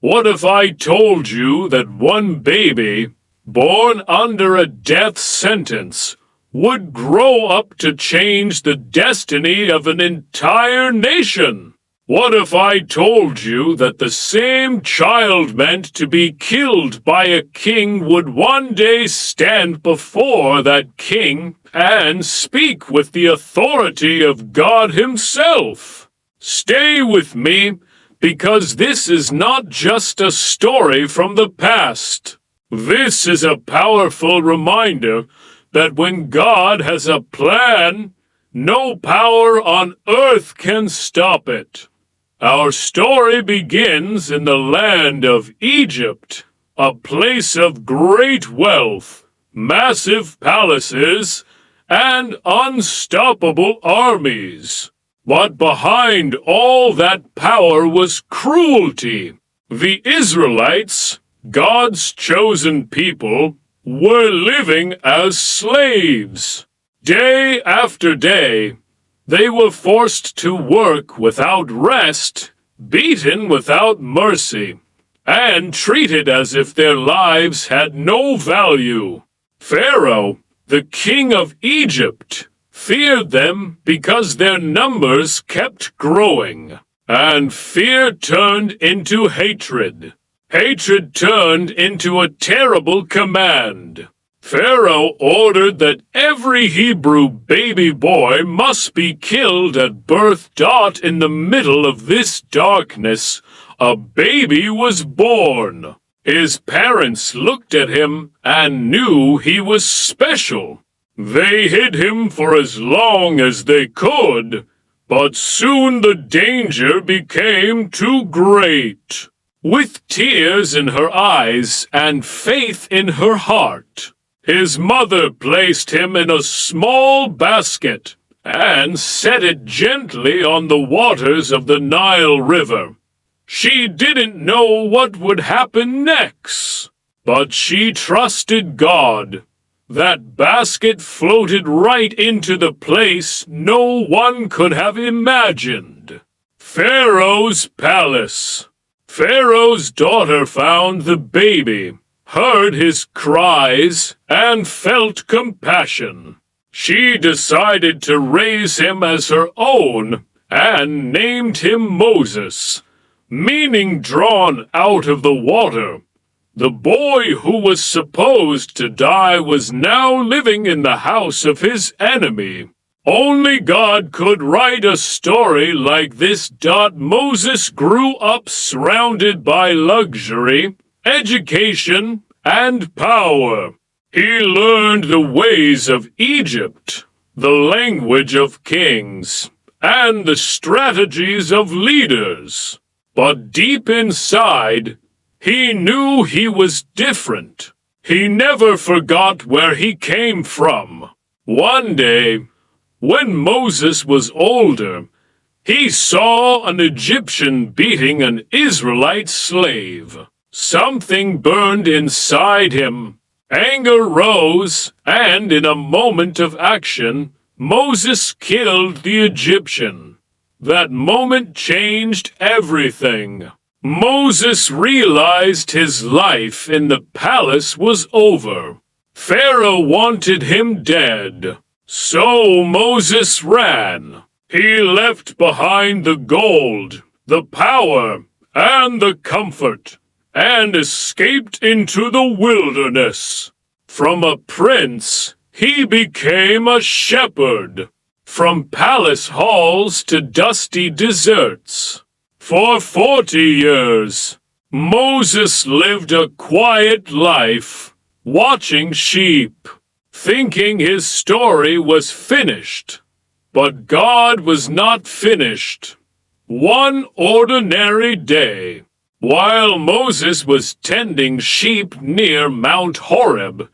What if I told you that one baby, born under a death sentence, would grow up to change the destiny of an entire nation? What if I told you that the same child meant to be killed by a king would one day stand before that king and speak with the authority of God Himself? Stay with me, because this is not just a story from the past. This is a powerful reminder that when God has a plan, no power on earth can stop it. Our story begins in the land of Egypt, a place of great wealth, massive palaces, and unstoppable armies. But behind all that power was cruelty. The Israelites, God's chosen people, were living as slaves. Day after day, they were forced to work without rest, beaten without mercy, and treated as if their lives had no value. Pharaoh, the king of Egypt, feared them because their numbers kept growing, and fear turned into hatred. Hatred turned into a terrible command. Pharaoh ordered that every Hebrew baby boy must be killed at birth. In the middle of this darkness, a baby was born. His parents looked at him and knew he was special. They hid him for as long as they could, but soon the danger became too great. With tears in her eyes and faith in her heart, his mother placed him in a small basket and set it gently on the waters of the Nile River. She didn't know what would happen next, but she trusted God. That basket floated right into the place no one could have imagined. Pharaoh's palace. Pharaoh's daughter found the baby, heard his cries, and felt compassion. She decided to raise him as her own and named him Moses, meaning drawn out of the water. The boy who was supposed to die was now living in the house of his enemy. Only God could write a story like this. Moses grew up surrounded by luxury, education, and power. He learned the ways of Egypt, the language of kings, and the strategies of leaders. But deep inside, he knew he was different. He never forgot where he came from. One day, when Moses was older, he saw an Egyptian beating an Israelite slave. Something burned inside him. Anger rose, and in a moment of action, Moses killed the Egyptian. That moment changed everything. Moses realized his life in the palace was over. Pharaoh wanted him dead. So Moses ran. He left behind the gold, the power, and the comfort, and escaped into the wilderness. From a prince, he became a shepherd. From palace halls to dusty deserts. For 40 years, Moses lived a quiet life, watching sheep, thinking his story was finished. But God was not finished. One ordinary day, while Moses was tending sheep near Mount Horeb,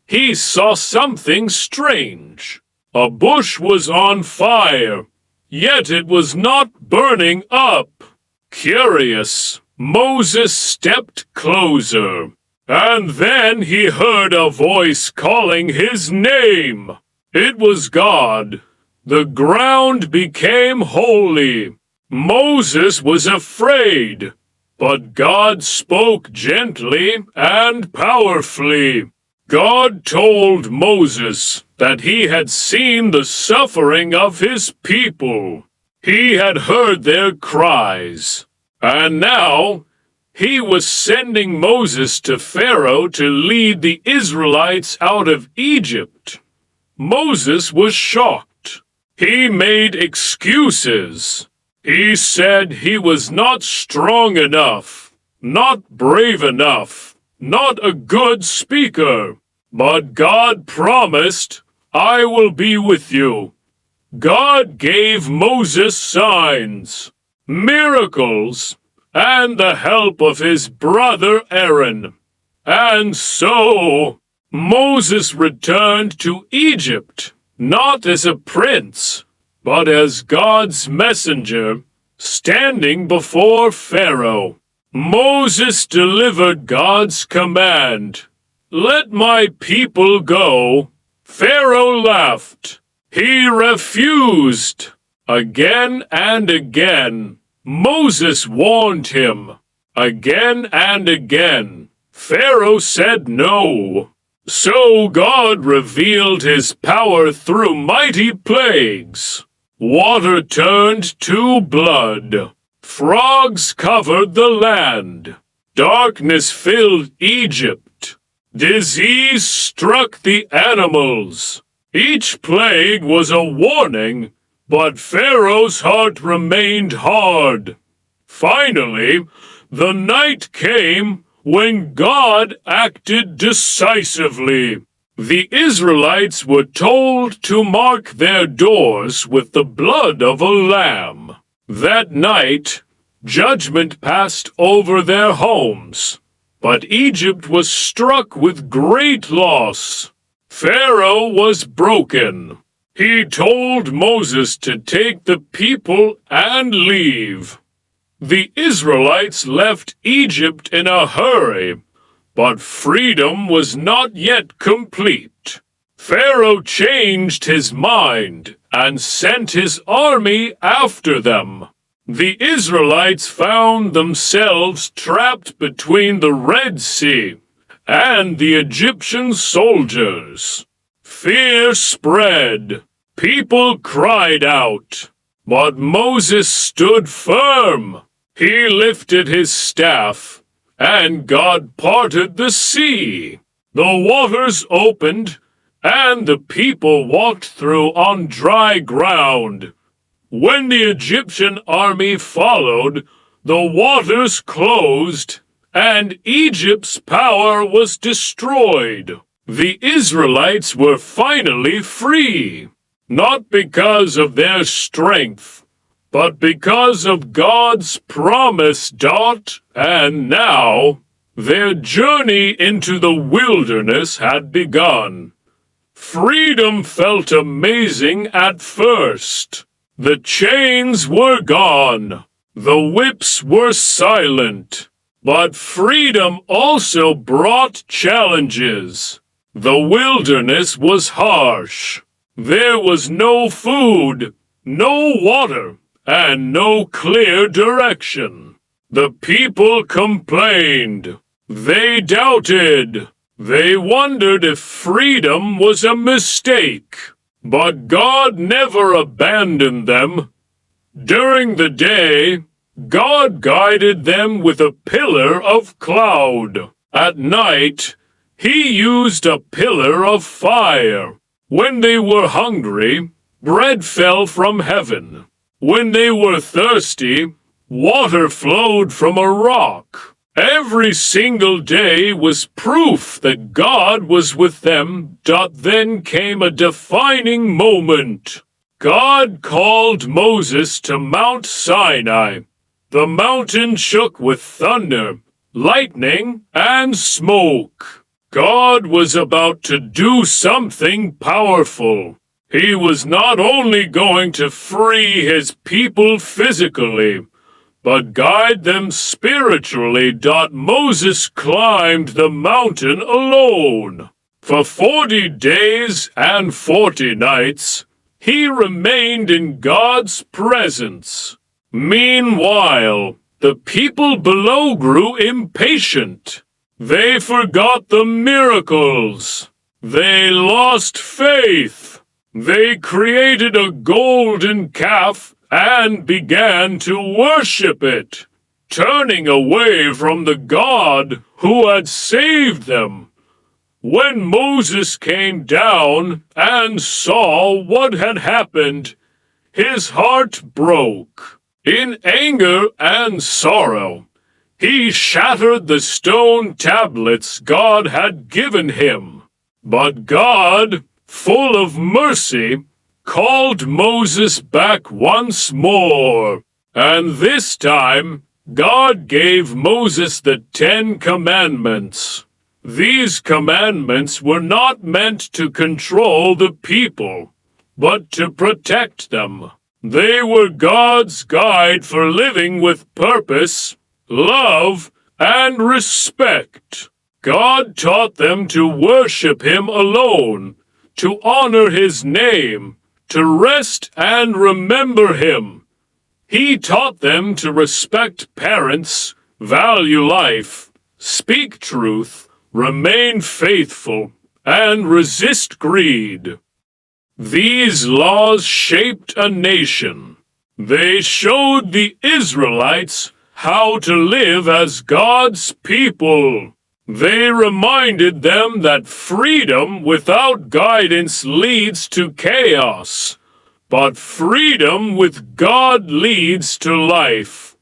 he saw something strange. A bush was on fire, yet it was not burning up. Curious, Moses stepped closer, and then he heard a voice calling his name. It was God. The ground became holy. Moses was afraid. but God spoke gently and powerfully. God told Moses that he had seen the suffering of his people. He had heard their cries, and now he was sending Moses to Pharaoh to lead the Israelites out of Egypt. Moses was shocked. He made excuses. He said he was not strong enough, not brave enough, not a good speaker. But God promised, "I will be with you." God gave Moses signs, miracles, and the help of his brother Aaron. And so Moses returned to Egypt, not as a prince, but as God's messenger, standing before Pharaoh. Moses delivered God's command, "Let my people go." Pharaoh laughed. He refused. Again and again, Moses warned him. Again and again, Pharaoh said no. So God revealed his power through mighty plagues. Water turned to blood. Frogs covered the land. Darkness filled Egypt. Disease struck the animals. Each plague was a warning, but Pharaoh's heart remained hard. Finally, the night came when God acted decisively. The Israelites were told to mark their doors with the blood of a lamb. That night, judgment passed over their homes, but Egypt was struck with great loss. Pharaoh was broken. He told Moses to take the people and leave. The Israelites left Egypt in a hurry, but freedom was not yet complete. Pharaoh changed his mind and sent his army after them. The Israelites found themselves trapped between the Red Sea and the Egyptian soldiers. Fear spread. People cried out, but Moses stood firm. He lifted his staff, and God parted the sea. The waters opened, and the people walked through on dry ground. When the Egyptian army followed, the waters closed, and Egypt's power was destroyed. The Israelites were finally free, not because of their strength, but because of God's promise. And now, their journey into the wilderness had begun. Freedom felt amazing at first. The chains were gone. The whips were silent. But freedom also brought challenges. The wilderness was harsh. There was no food, no water, and no clear direction. The people complained. They doubted. They wondered if freedom was a mistake. But God never abandoned them. During the day, God guided them with a pillar of cloud. At night, He used a pillar of fire. When they were hungry, bread fell from heaven. When they were thirsty, water flowed from a rock. Every single day was proof that God was with them. Then came a defining moment. God called Moses to Mount Sinai. The mountain shook with thunder, lightning, and smoke. God was about to do something powerful. He was not only going to free His people physically, but guide them spiritually. Moses climbed the mountain alone. For 40 days and 40 nights, he remained in God's presence. Meanwhile, the people below grew impatient. They forgot the miracles. They lost faith. They created a golden calf and began to worship it, turning away from the God who had saved them. When Moses came down and saw what had happened, his heart broke. In anger and sorrow, he shattered the stone tablets God had given him. But God, full of mercy, called Moses back once more, and this time God gave Moses the 10 Commandments. These commandments were not meant to control the people, but to protect them. They were God's guide for living with purpose, love, and respect. God taught them to worship Him alone, to honor His name, to rest and remember Him. He taught them to respect parents, value life, speak truth, remain faithful, and resist greed. These laws shaped a nation. They showed the Israelites how to live as God's people. They reminded them that freedom without guidance leads to chaos, but freedom with God leads to life.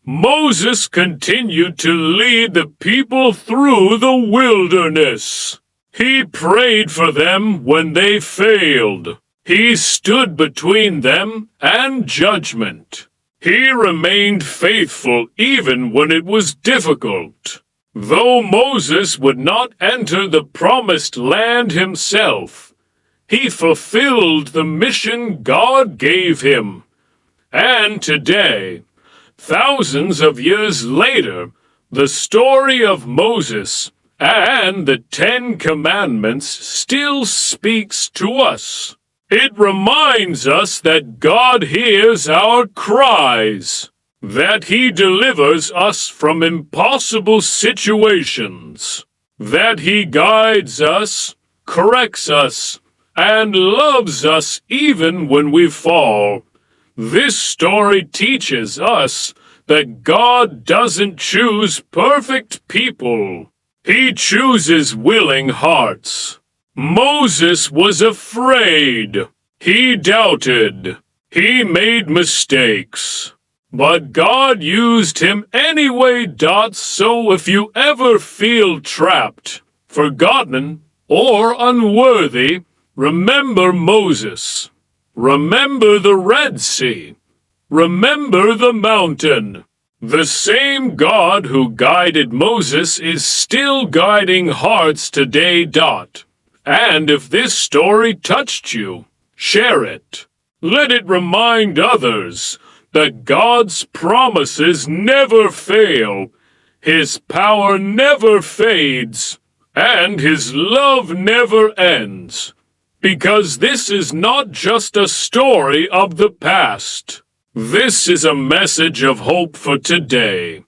Moses continued to lead the people through the wilderness. He prayed for them when they failed. He stood between them and judgment. He remained faithful even when it was difficult. Though Moses would not enter the promised land himself, he fulfilled the mission God gave him. And today, thousands of years later, the story of Moses and the 10 Commandments still speaks to us. It reminds us that God hears our cries, that He delivers us from impossible situations, that He guides us, corrects us, and loves us even when we fall. This story teaches us that God doesn't choose perfect people. He chooses willing hearts. Moses was afraid. He doubted. He made mistakes. But God used him anyway. So if you ever feel trapped, forgotten, or unworthy, remember Moses. Remember the Red Sea. Remember the mountain. The same God who guided Moses is still guiding hearts today. And if this story touched you, share it. Let it remind others that God's promises never fail, His power never fades, and His love never ends. Because this is not just a story of the past. This is a message of hope for today.